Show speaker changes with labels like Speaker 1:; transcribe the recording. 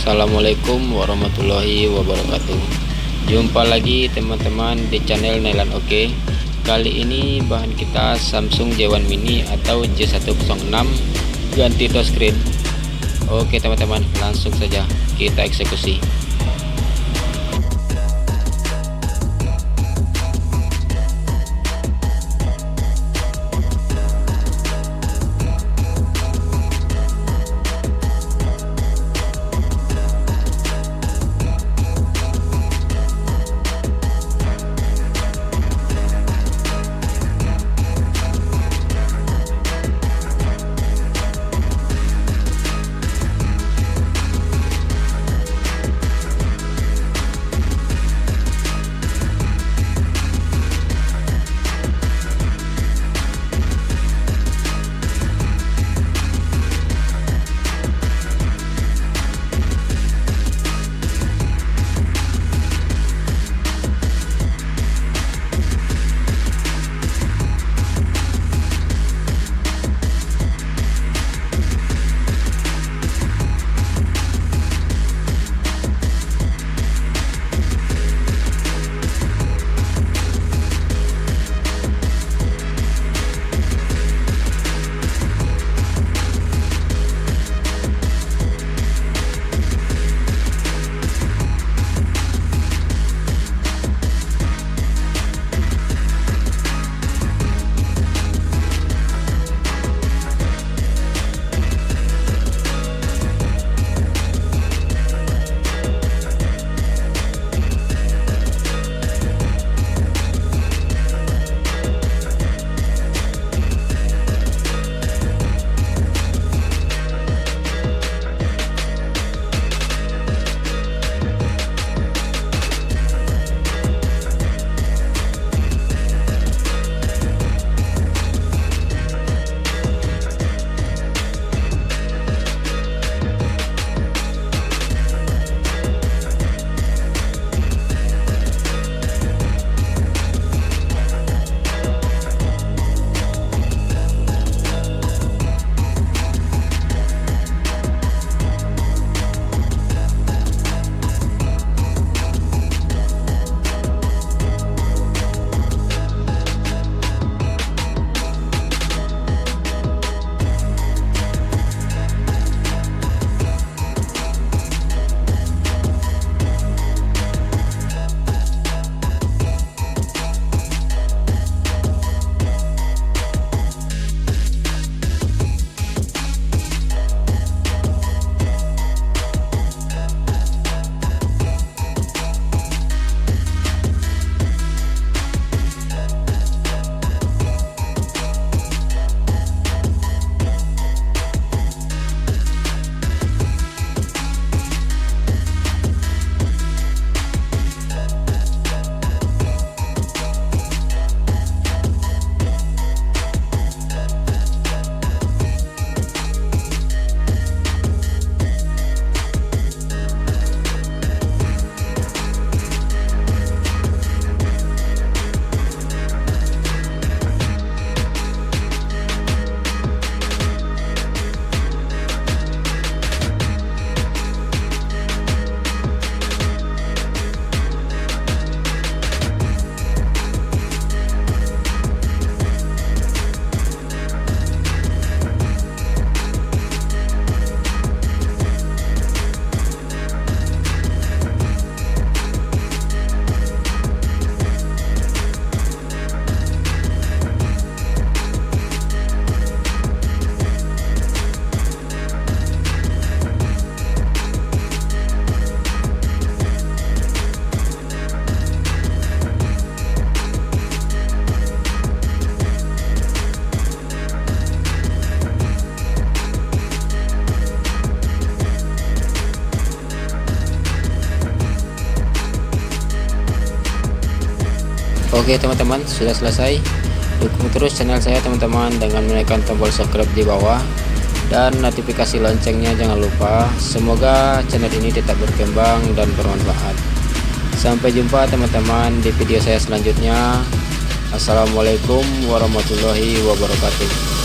Speaker 1: Assalamualaikum warahmatullahi wabarakatuh. Jumpa lagi teman-teman di channel Nelan Oke. Kali ini bahan kita Samsung J1 Mini atau J106 ganti touchscreen. Oke teman-teman, langsung saja kita eksekusi. Oke teman-teman, sudah selesai. Dukung terus channel saya teman-teman dengan menekan tombol subscribe di bawah dan notifikasi loncengnya jangan lupa. Semoga channel ini tetap berkembang dan bermanfaat. Sampai jumpa teman-teman di video saya selanjutnya. Assalamualaikum warahmatullahi wabarakatuh.